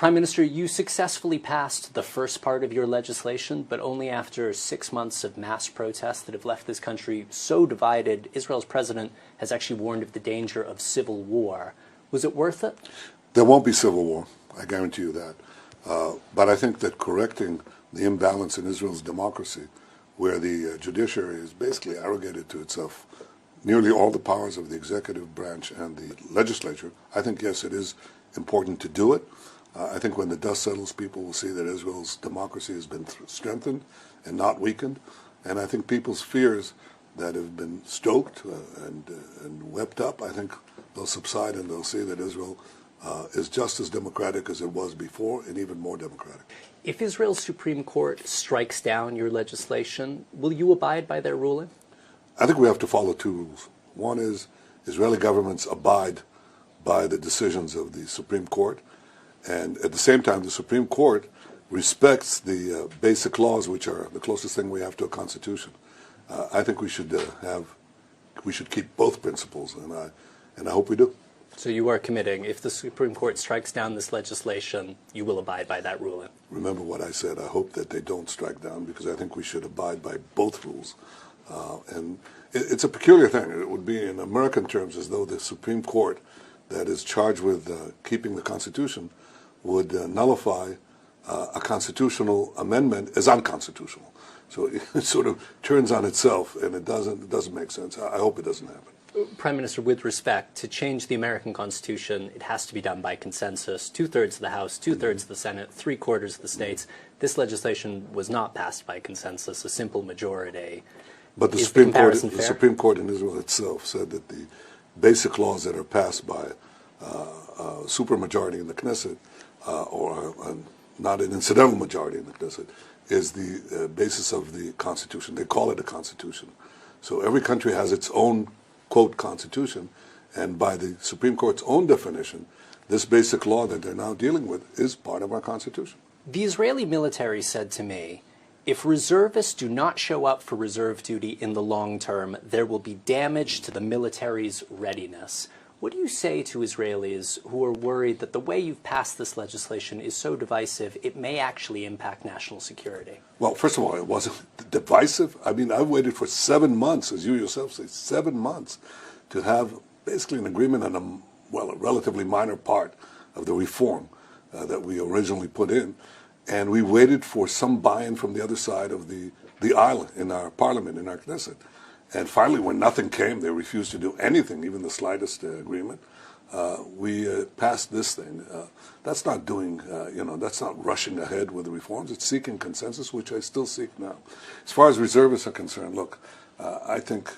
Prime Minister, you successfully passed the first part of your legislation, but only after 6 months of mass protests that have left this country so divided. Israel's president has actually warned of the danger of civil war. Was it worth it? There won't be civil war, I guarantee you that. But I think that correcting the imbalance in Israel's democracy, where the judiciary is basically arrogated to itself nearly all the powers of the executive branch and the legislature, I think, yes, it is important to do it. I think when the dust settles, people will see that Israel's democracy has been strengthened and not weakened. And I think people's fears that have been stoked and wept up, I think they'll subside and they'll see that Israel is just as democratic as it was before and even more democratic. If Israel's Supreme Court strikes down your legislation, will you abide by their ruling? I think we have to follow two rules. One is Israeli governments abide by the decisions of the Supreme Court, and at the same time the Supreme Court respects the basic laws, which are the closest thing we have to a constitution. I think we should keep both principles, and I hope we do. So you are committing, if the Supreme Court strikes down this legislation, you will abide by that ruling? Remember what I said. I hope that they don't strike down, because I think we should abide by both rules. And it's a peculiar thing. It would be, in American terms, as though the Supreme Court that is charged with keeping the Constitution would nullify a constitutional amendment as unconstitutional. So it sort of turns on itself, and it doesn't make sense. I hope it doesn't happen. Prime Minister, with respect, to change the American Constitution, it has to be done by consensus. 2/3 of the House, 2/3 of the Senate, 3/4 of the states. This legislation was not passed by consensus, a simple majority. But the Supreme Court in Israel itself said that the basic laws that are passed by a supermajority in the Knesset, or not an incidental majority in the Knesset, is the basis of the Constitution. They call it a Constitution. So every country has its own, quote, Constitution, and by the Supreme Court's own definition, this basic law that they're now dealing with is part of our Constitution. The Israeli military said to me, if reservists do not show up for reserve duty in the long term, there will be damage to the military's readiness. What do you say to Israelis who are worried that the way you've passed this legislation is so divisive, it may actually impact national security? Well, first of all, it wasn't divisive. I mean, I waited for 7 months, as you yourself say, 7 months, to have basically an agreement on a relatively minor part of the reform that we originally put in. And we waited for some buy-in from the other side of the aisle in our parliament, in our Knesset. And finally, when nothing came, they refused to do anything, even the slightest agreement. We passed this thing. That's not doing, that's not rushing ahead with the reforms. It's seeking consensus, which I still seek now. As far as reservists are concerned, look, I think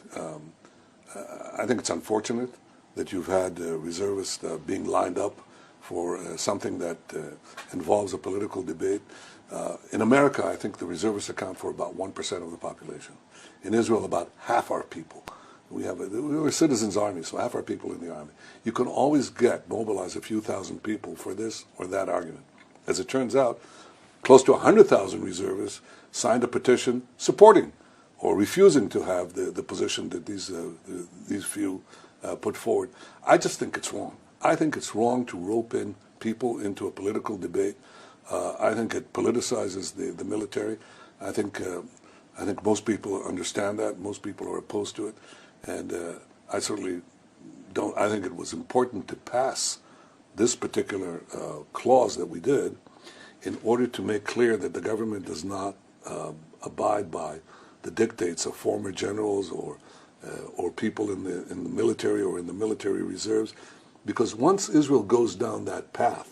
it's unfortunate that you've had reservists being lined up for something that involves a political debate. In America, I think the reservists account for about 1% of the population. In Israel, about half our people. We're a citizens' army, so half our people in the army. You can always mobilize a few thousand people for this or that argument. As it turns out, close to 100,000 reservists signed a petition supporting or refusing to have the position that these few put forward. I just think it's wrong. I think it's wrong to rope in people into a political debate. I think it politicizes the military. I think most people understand that. Most people are opposed to it. And I certainly don't. I think it was important to pass this particular clause that we did in order to make clear that the government does not abide by the dictates of former generals or people in the military or in the military reserves. Because once Israel goes down that path,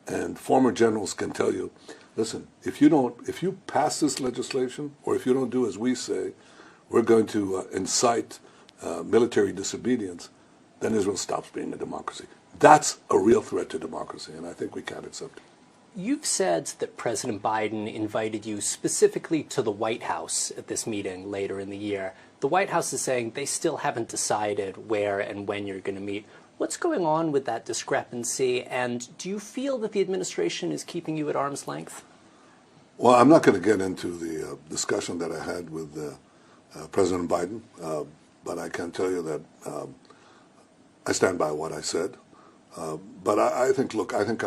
and former generals can tell you, listen, if you pass this legislation, or if you don't do as we say, we're going to incite military disobedience, then Israel stops being a democracy. That's a real threat to democracy, and I think we can't accept it. You've said that President Biden invited you specifically to the White House at this meeting later in the year. The White House is saying they still haven't decided where and when you're going to meet. What's going on with that discrepancy, and do you feel that the administration is keeping you at arm's length? Well, I'm not going to get into the discussion that I had with President Biden, but I can tell you that I stand by what I said. But I think, look, I think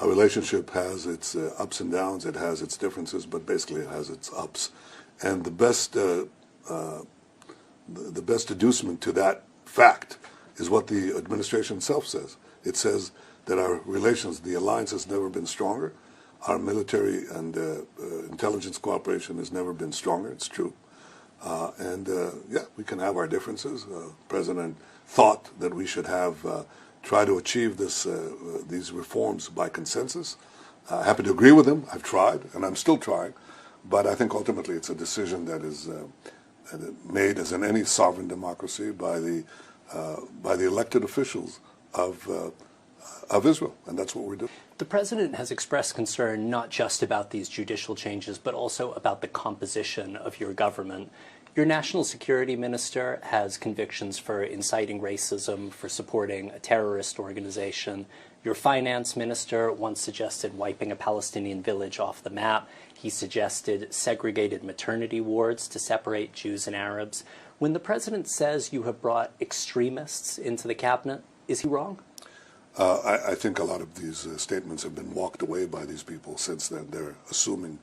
A relationship has its ups and downs, it has its differences, but basically it has its ups. And the best adducement to that fact is what the administration itself says. It says that our relations, the alliance has never been stronger. Our military and intelligence cooperation has never been stronger. It's true. Yeah, we can have our differences. President thought that we should have try to achieve these reforms by consensus. Happy to agree with him. I've tried, and I'm still trying. But I think ultimately it's a decision that is made, as in any sovereign democracy, by the elected officials of Israel, and that's what we're doing. The president has expressed concern not just about these judicial changes, but also about the composition of your government. Your national security minister has convictions for inciting racism, for supporting a terrorist organization. Your finance minister once suggested wiping a Palestinian village off the map. He suggested segregated maternity wards to separate Jews and Arabs. When the president says you have brought extremists into the cabinet, is he wrong? I think a lot of these statements have been walked away by these people since then. They're assuming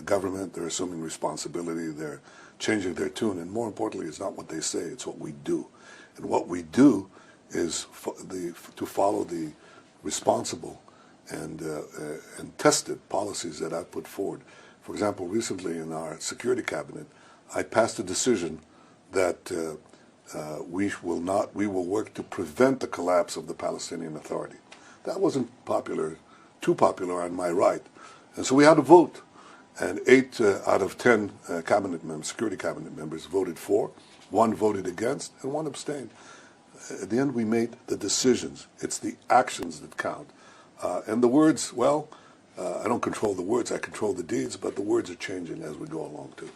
government, they're assuming responsibility, they're changing their tune, and more importantly, it's not what they say, it's what we do. And what we do is to follow the responsible and tested policies that I've put forward. For example, recently in our security cabinet, I passed a decision that we will work to prevent the collapse of the Palestinian Authority. That wasn't too popular on my right. And so we had a vote. And 8 out of 10 security cabinet members voted for, 1 voted against, and 1 abstained. At the end, we made the decisions. It's the actions that count. And the words, well, I don't control the words, I control the deeds, but the words are changing as we go along, too.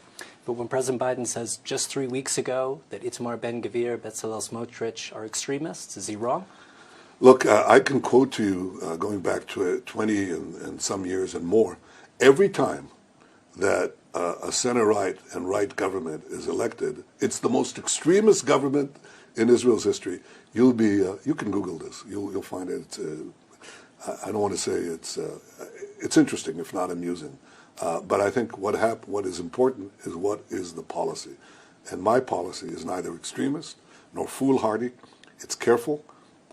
But when President Biden says just 3 weeks ago that Itamar Ben-Gvir, Bezalel Smotrich are extremists, is he wrong? Look, I can quote to you, going back to 20 and some years and more, every time that a center-right and right government is elected, it's the most extremist government in Israel's history. You can Google this. You'll find it. I don't want to say it's interesting, if not amusing. But I think what is important is what is the policy. And my policy is neither extremist nor foolhardy. It's careful,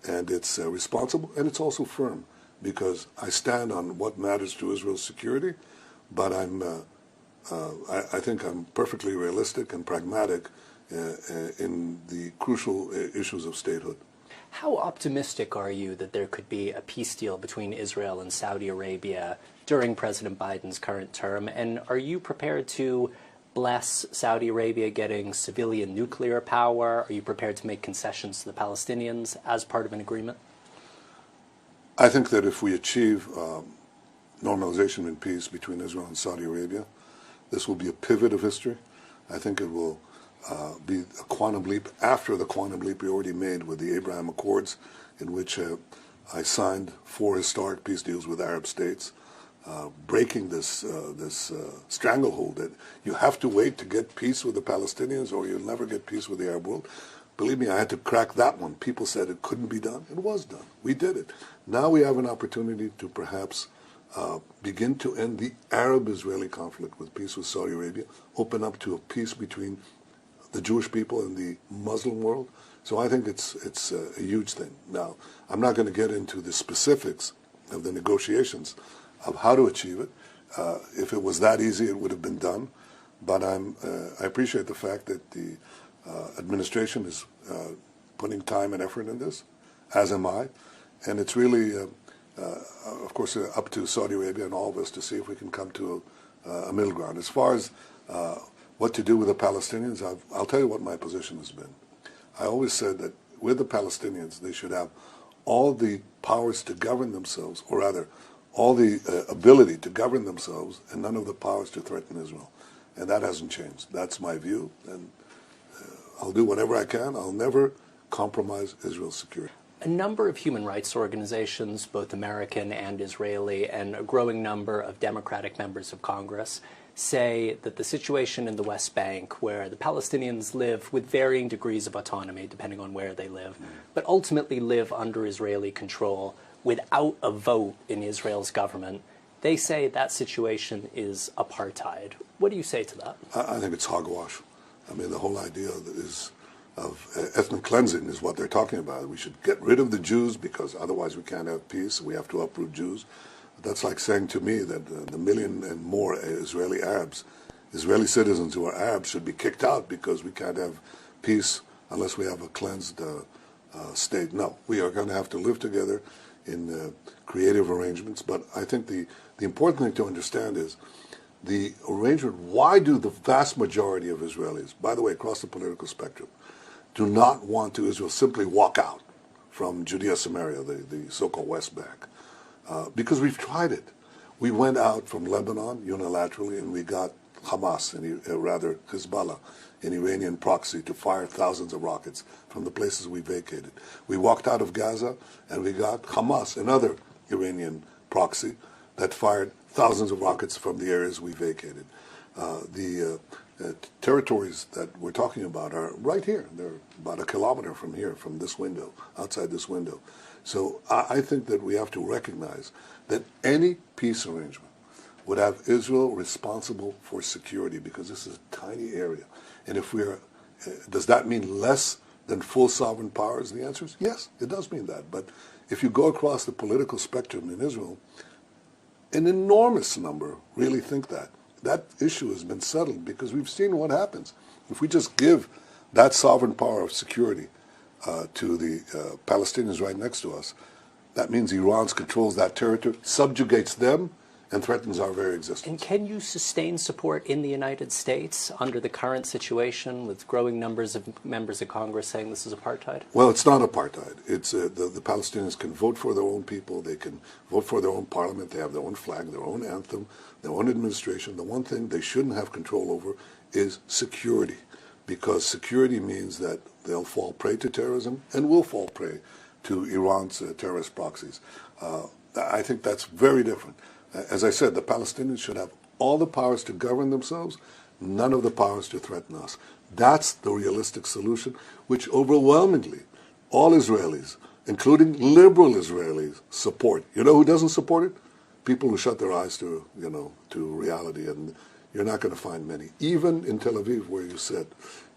and it's responsible, and it's also firm, because I stand on what matters to Israel's security, but I think I'm perfectly realistic and pragmatic in the crucial issues of statehood. How optimistic are you that there could be a peace deal between Israel and Saudi Arabia during President Biden's current term? And are you prepared to bless Saudi Arabia getting civilian nuclear power? Are you prepared to make concessions to the Palestinians as part of an agreement? I think that if we achieve normalization and peace between Israel and Saudi Arabia, this will be a pivot of history. I think it will be a quantum leap after the quantum leap we already made with the Abraham Accords, in which I signed 4 historic peace deals with Arab states, breaking this stranglehold that you have to wait to get peace with the Palestinians or you'll never get peace with the Arab world. Believe me, I had to crack that one. People said it couldn't be done. It was done. We did it. Now we have an opportunity to perhaps begin to end the Arab-Israeli conflict with peace with Saudi Arabia, open up to a peace between the Jewish people and the Muslim world. So I think it's a huge thing. Now, I'm not going to get into the specifics of the negotiations of how to achieve it. If it was that easy, it would have been done. But I appreciate the fact that the administration is putting time and effort in this, as am I. And it's really, of course, up to Saudi Arabia and all of us to see if we can come to a middle ground. As far as what to do with the Palestinians, I'll tell you what my position has been. I always said that with the Palestinians, they should have all the powers to govern themselves, or rather, all the ability to govern themselves, and none of the powers to threaten Israel. And that hasn't changed. That's my view, and I'll do whatever I can. I'll never compromise Israel's security. A number of human rights organizations, both American and Israeli, and a growing number of Democratic members of Congress say that the situation in the West Bank, where the Palestinians live with varying degrees of autonomy, depending on where they live, but ultimately live under Israeli control, without a vote in Israel's government. They say that situation is apartheid. What do you say to that? I think it's hogwash. I mean, the whole idea of ethnic cleansing is what they're talking about. We should get rid of the Jews because otherwise we can't have peace. We have to uproot Jews. That's like saying to me that the million and more Israeli Arabs, Israeli citizens who are Arabs, should be kicked out because we can't have peace unless we have a cleansed state. No, we are going to have to live together in creative arrangements. But I think the important thing to understand is the arrangement. Why do the vast majority of Israelis, by the way, across the political spectrum, do not want to Israel simply walk out from Judea Samaria, the so-called West Bank? Because we've tried it. We went out from Lebanon unilaterally and we got Hamas, rather Hezbollah, an Iranian proxy, to fire thousands of rockets from the places we vacated. We walked out of Gaza and we got Hamas, another Iranian proxy, that fired thousands of rockets from the areas we vacated. The territories that we're talking about are right here. They're about a kilometer from here, from this window, outside this window. So I think that we have to recognize that any peace arrangement would have Israel responsible for security because this is a tiny area. And if we're, does that mean less than full sovereign powers? The answer is yes, it does mean that. But if you go across the political spectrum in Israel, an enormous number really think that. That issue has been settled because we've seen what happens. If we just give that sovereign power of security to the Palestinians right next to us, that means Iran controls that territory, subjugates them, and threatens our very existence. And can you sustain support in the United States under the current situation with growing numbers of members of Congress saying this is apartheid? Well, it's not apartheid. It's the Palestinians can vote for their own people. They can vote for their own parliament. They have their own flag, their own anthem, their own administration. The one thing they shouldn't have control over is security, because security means that they'll fall prey to terrorism and will fall prey to Iran's terrorist proxies. I think that's very different. As I said, the Palestinians should have all the powers to govern themselves, none of the powers to threaten us. That's the realistic solution, which overwhelmingly all Israelis, including liberal Israelis, support. You know who doesn't support it? People who shut their eyes to, to reality, and you're not going to find many. Even in Tel Aviv, where you said,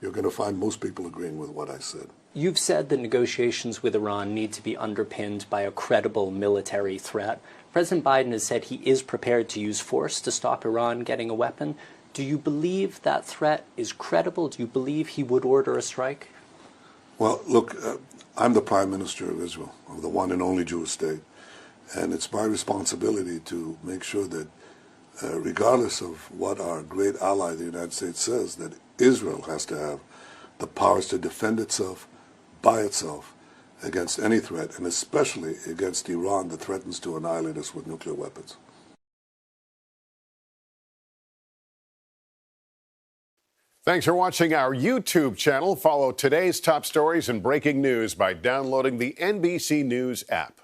you're going to find most people agreeing with what I said. You've said that negotiations with Iran need to be underpinned by a credible military threat. President Biden has said he is prepared to use force to stop Iran getting a weapon. Do you believe that threat is credible? Do you believe he would order a strike? Well, look, I'm the Prime Minister of Israel, of the one and only Jewish state, and it's my responsibility to make sure that regardless of what our great ally, the United States, says, that Israel has to have the powers to defend itself by itself against any threat, and especially against Iran that threatens to annihilate us with nuclear weapons. Thanks for watching our YouTube channel. Follow today's top stories and breaking news by downloading the NBC News app.